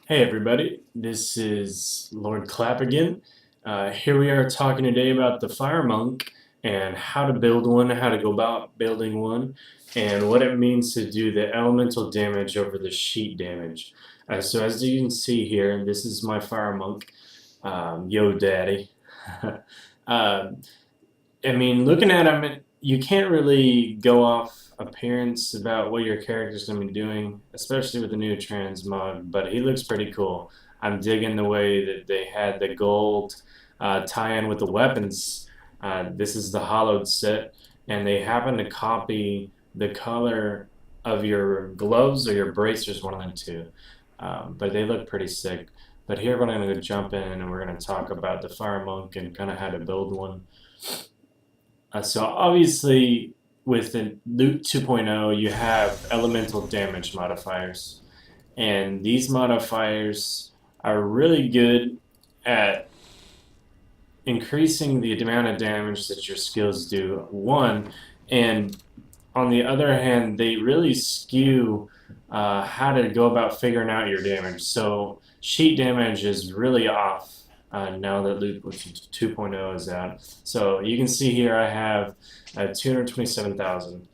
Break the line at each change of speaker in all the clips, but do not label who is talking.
Hey everybody, this is Lord Clap again. Here we are talking today about the Fire Monk and how to build one, how to go about building one, and what it means to do the elemental damage over the sheet damage. So as you can see here, this is my Fire Monk. Yo daddy. uh, I mean, looking at him, you can't really go off appearance about what your character's going to be doing, especially with the new transmog, but he looks pretty cool. I'm digging the way that they had the gold tie-in with the weapons. This is the hollowed set, and they happen to copy the color of your gloves or your bracers, one of them two. But they look pretty sick. But here we're going to jump in and we're going to talk about the Fire Monk and kind of how to build one. So obviously, with the Loot 2.0, you have elemental damage modifiers, and these modifiers are really good at increasing the amount of damage that your skills do. One, and on the other hand, they really skew how to go about figuring out your damage. So sheet damage is really off now that Loop 2.0 is out. So you can see here I have 227,000.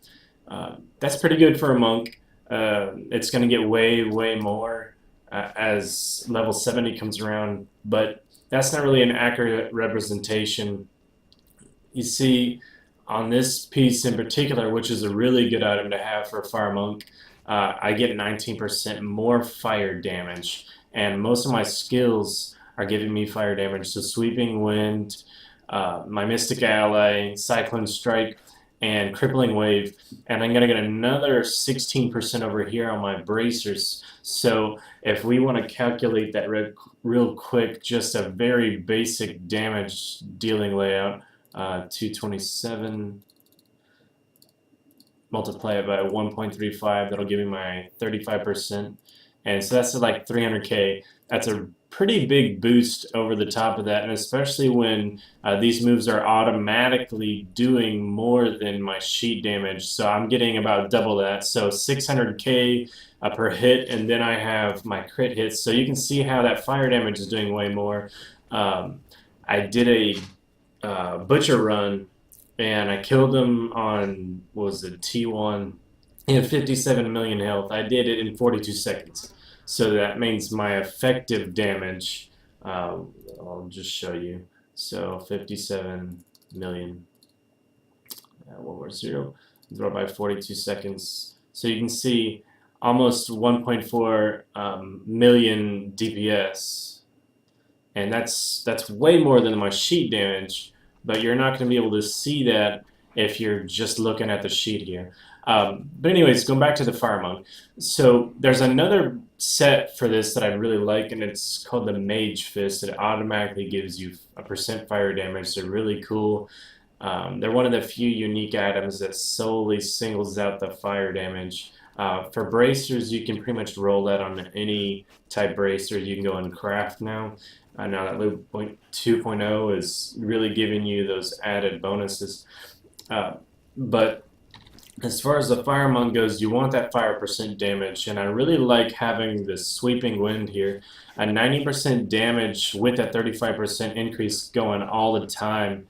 That's pretty good for a monk. It's going to get way more as level 70 comes around, but that's not really an accurate representation. You see, on this piece in particular, which is a really good item to have for a fire monk, I get 19% more fire damage, and most of my skills are giving me fire damage. So sweeping wind, my mystic ally, cyclone strike, and crippling wave, and I'm gonna get another 16% over here on my bracers. So if we want to calculate that real quick, just a very basic damage dealing layout, 227 multiply it by 1.35, that'll give me my 35%, and so that's like 300k. That's a pretty big boost over the top of that, and especially when these moves are automatically doing more than my sheet damage, so I'm getting about double that, so 600k per hit, and then I have my crit hits, so you can see how that fire damage is doing way more. I did a butcher run, and I killed him on, what was it, T1. He had 57 million health. I did it in 42 seconds. So that means my effective damage, I'll just show you. So 57 million, 1 more 0, divided by 42 seconds. So you can see almost 1.4 million DPS. And that's way more than my sheet damage, but you're not going to be able to see that if you're just looking at the sheet here. But anyways, going back to the Fire Monk. So there's another set for this that I really like, and it's called the Mage Fist. It automatically gives you a % fire damage. They're really cool. They're one of the few unique items that solely singles out the fire damage. For bracers, you can pretty much roll that on any type bracer. You can go and craft now. Now that Loop 2.0 is really giving you those added bonuses. But as far as the Fire Monk goes, you want that fire % damage, and I really like having the sweeping wind here. A 90% damage with a 35% increase going all the time.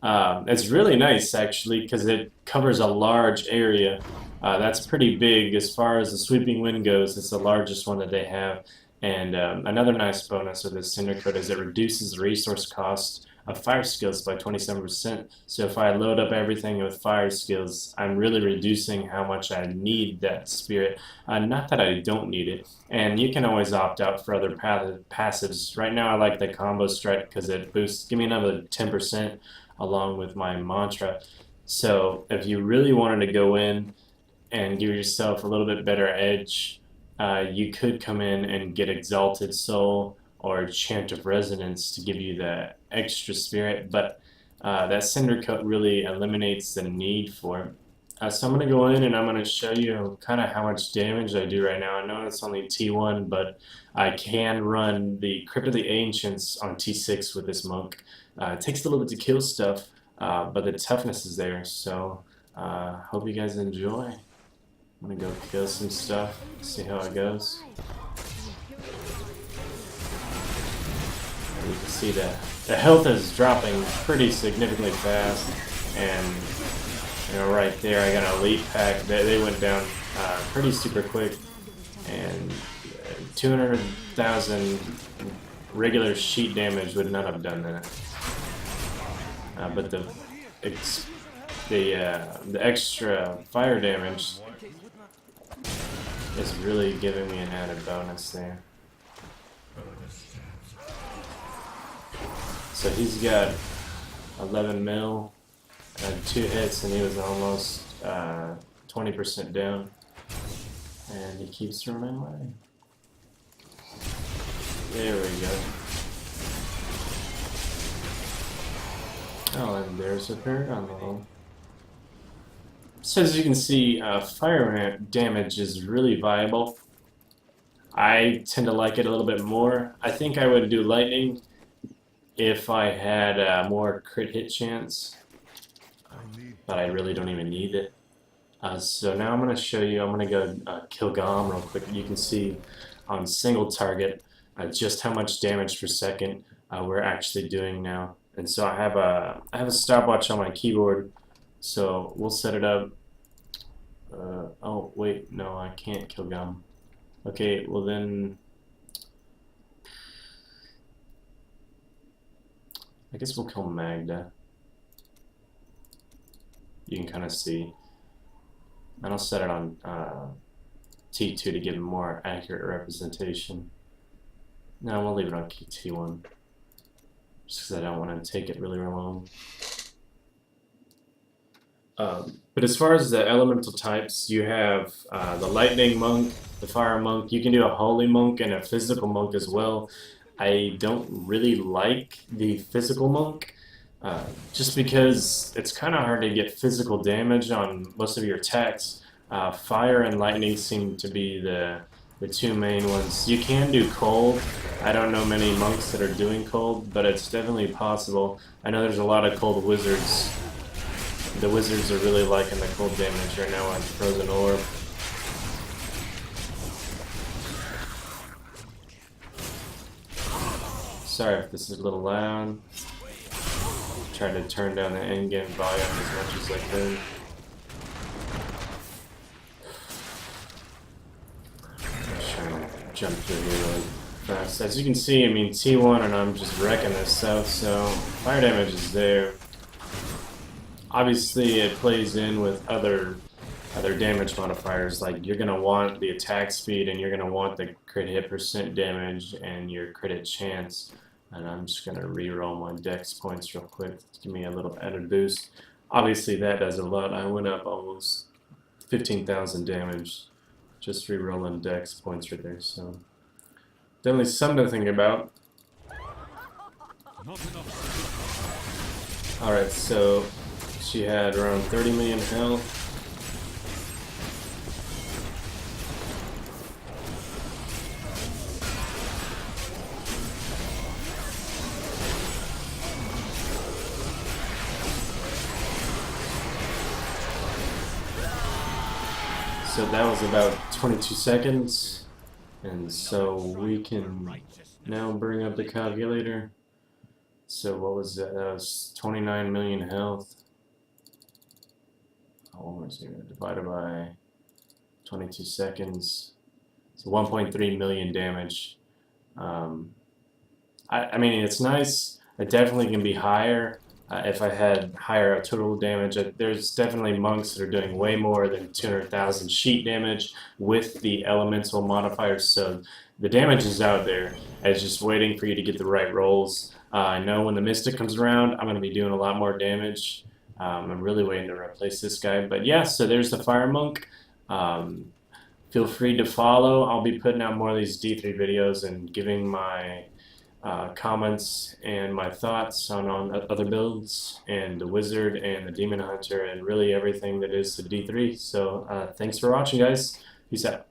It's really nice, actually, because it covers a large area. That's pretty big as far as the sweeping wind goes. It's the largest one that they have. And another nice bonus with this Cinder Coat is it reduces the resource cost of fire skills by 27%. So if I load up everything with fire skills, I'm really reducing how much I need that spirit. Not that I don't need it. And you can always opt out for other passives. Right now I like the combo strike because it boosts, give me another 10% along with my mantra. So if you really wanted to go in and give yourself a little bit better edge, you could come in and get Exalted Soul or Chant of Resonance to give you the extra spirit, but that Cinder Coat really eliminates the need for it. So I'm going to go in and I'm going to show you kind of how much damage I do right now. I know it's only T1, but I can run the Crypt of the Ancients on T6 with this monk. It takes a little bit to kill stuff, but the toughness is there, so hope you guys enjoy. I'm gonna go kill some stuff, see how it goes. see the health is dropping pretty significantly fast, and you know, right there I got an elite pack. They went down pretty super quick, and 200,000 regular sheet damage would not have done that. But the extra fire damage is really giving me an added bonus there. So he's got 11 mil, 2 hits, and he was almost 20% down. And he keeps running away. There we go. Oh, and there's a paragon level. So as you can see, fire damage is really viable. I tend to like it a little bit more. I think I would do lightning if I had a more crit hit chance, but I really don't even need it. So now I'm going to show you, I'm going to go kill Gom real quick. You can see on single target just how much damage per second we're actually doing now. And so I have a stopwatch on my keyboard, so we'll set it up. Oh wait, no, I can't kill Gum. Okay, well then I guess we'll kill Magda. You can kind of see. And I'll set it on T2 to give a more accurate representation. No, we'll leave it on T1. Just because I don't want to take it really long. But as far as the elemental types, you have the lightning monk, the fire monk. You can do a holy monk and a physical monk as well. I don't really like the physical monk, just because it's kind of hard to get physical damage on most of your attacks. Fire and lightning seem to be the two main ones. You can do cold. I don't know many monks that are doing cold, but it's definitely possible. I know there's a lot of cold wizards. The wizards are really liking the cold damage right now on Frozen Orb. Sorry if this is a little loud. Try to turn down the endgame volume as much as I can. Jump through here really fast. As you can see, I mean T1 and I'm just wrecking this stuff, so fire damage is there. Obviously it plays in with other damage modifiers, like you're gonna want the attack speed and you're gonna want the crit hit percent damage and your crit hit chance. And I'm just gonna re-roll my dex points real quick to give me a little added boost. Obviously that does a lot. I went up almost 15,000 damage. Just re-rolling dex points right there, so definitely something to think about. Alright, so she had around 30 million health. So that was about 22 seconds, and so we can now bring up the calculator. So what was that? That was 29 million health. Oh, divided by 22 seconds. So 1.3 million damage. I mean, it's nice. It definitely can be higher. If I had higher total damage, there's definitely monks that are doing way more than 200,000 sheet damage with the elemental modifiers, so the damage is out there. It's just waiting for you to get the right rolls. I know when the Mystic comes around, I'm going to be doing a lot more damage. I'm really waiting to replace this guy, but yeah, so there's the Fire Monk. Feel free to follow. I'll be putting out more of these D3 videos and giving my comments and my thoughts on other builds and the Wizard and the Demon Hunter and really everything that is the D3. So thanks for watching, guys. Peace out.